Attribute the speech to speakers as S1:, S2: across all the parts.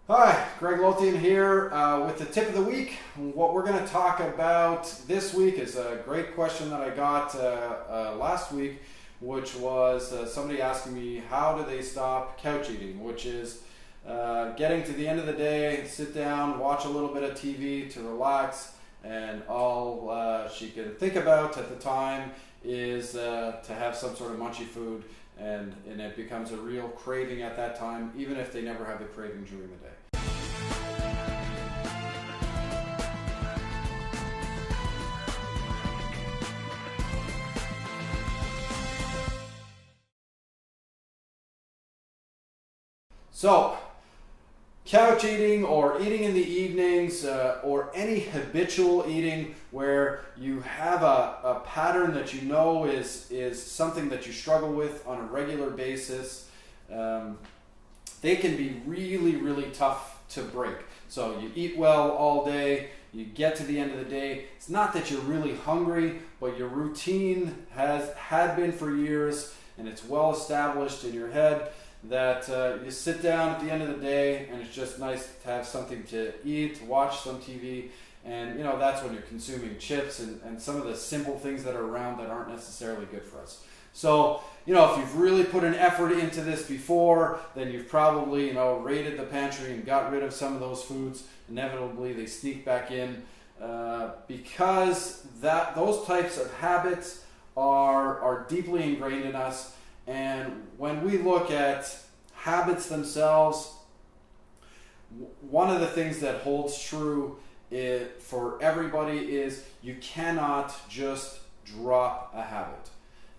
S1: Hi, Greg Lothian here with the tip of the week. What we're going to talk about this week is a great question that I got last week, which was somebody asking me how do they stop couch eating, which is getting to the end of the day, sit down, watch a little bit of TV to relax, and all she can think about at the time is to have some sort of munchy food, and it becomes a real craving at that time, even if they never have the craving during the day. So, couch eating or eating in the evenings or any habitual eating where you have a pattern that you know is something that you struggle with on a regular basis, they can be really, really tough to break. So you eat well all day, you get to the end of the day, it's not that you're really hungry, but your routine had been for years and it's well established in your head that you sit down at the end of the day and it's just nice to have something to eat, watch some TV, and that's when you're consuming chips and some of the simple things that are around that aren't necessarily good for us. So, if you've really put an effort into this before, then you've probably, raided the pantry and got rid of some of those foods. Inevitably, they sneak back in because those types of habits are deeply ingrained in us. And when we look at habits themselves, one of the things that holds true for everybody is you cannot just drop a habit.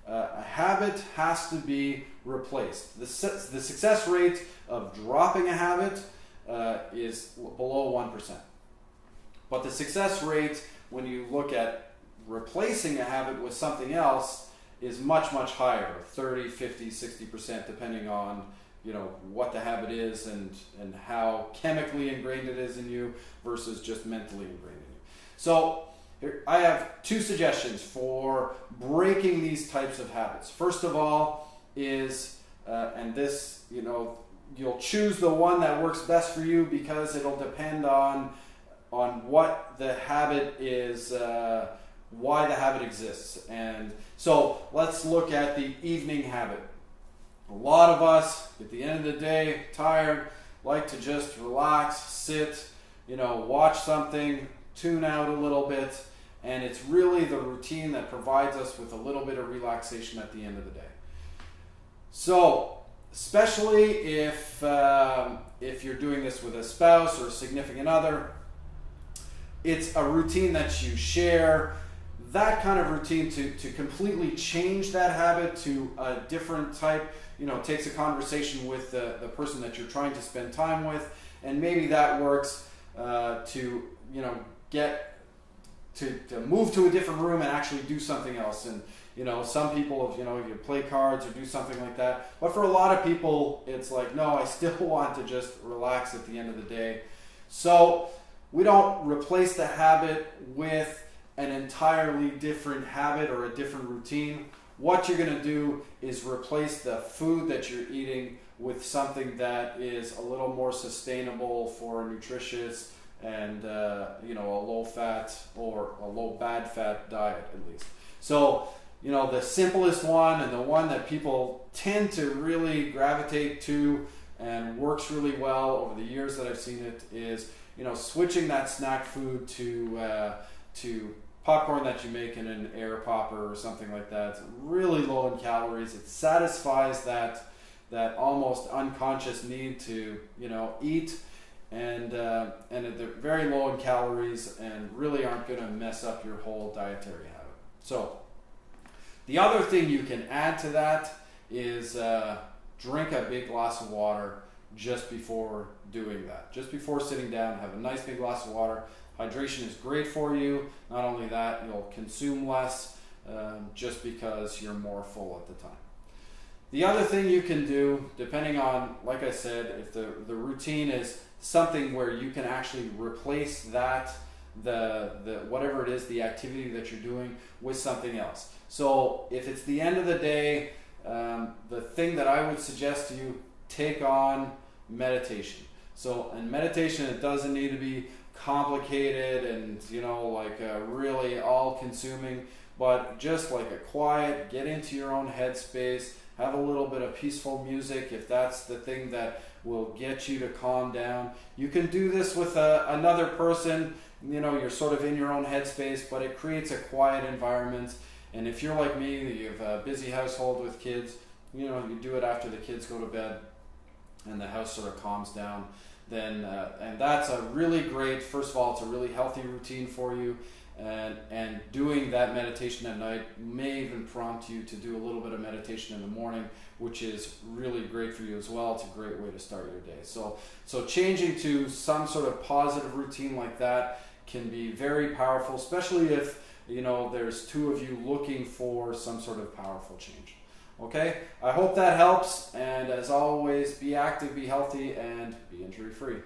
S1: A habit has to be replaced. The success rate of dropping a habit is below 1%. But the success rate when you look at replacing a habit with something else is much, much higher, 30, 50, 60%, depending on what the habit is and how chemically ingrained it is in you versus just mentally ingrained in you. So here, I have two suggestions for breaking these types of habits. First of all is, and this, you'll choose the one that works best for you because it'll depend on what the habit is, why the habit exists. And so let's look at the evening habit. A lot of us, at the end of the day, tired, like to just relax, sit, watch something, tune out a little bit, and it's really the routine that provides us with a little bit of relaxation at the end of the day. So, especially if you're doing this with a spouse or a significant other, it's a routine that you share. That kind of routine to completely change that habit to a different type, takes a conversation with the person that you're trying to spend time with, and maybe that works to get to move to a different room and actually do something else. And some people, you play cards or do something like that. But for a lot of people, it's like, no, I still want to just relax at the end of the day. So we don't replace the habit with an entirely different habit or a different routine. What you're going to do is replace the food that you're eating with something that is a little more sustainable for nutritious and a low fat or a low bad fat diet at least. So the simplest one and the one that people tend to really gravitate to and works really well over the years that I've seen it is switching that snack food to popcorn that you make in an air popper or something like that. It's really low in calories. It satisfies that almost unconscious need to eat, and they're very low in calories and really aren't going to mess up your whole dietary habit. So the other thing you can add to that is drink a big glass of water just before doing that. Just before sitting down, have a nice big glass of water. Hydration is great for you. Not only that, you'll consume less just because you're more full at the time. The other thing you can do, depending on, like I said, if the routine is something where you can actually replace that, the whatever it is, the activity that you're doing, with something else. So if it's the end of the day, the thing that I would suggest to you, take on meditation. So, in meditation, it doesn't need to be complicated and, like really all consuming, but just like a quiet, get into your own headspace, have a little bit of peaceful music if that's the thing that will get you to calm down. You can do this with another person, you're sort of in your own headspace, but it creates a quiet environment. And if you're like me, you have a busy household with kids, you do it after the kids go to bed and the house sort of calms down, then and that's a really great, first of all, it's a really healthy routine for you, and doing that meditation at night may even prompt you to do a little bit of meditation in the morning, which is really great for you as well. It's a great way to start your day. So changing to some sort of positive routine like that can be very powerful, especially if there's two of you looking for some sort of powerful change. Okay, I hope that helps, and as always, be active, be healthy, and be injury free.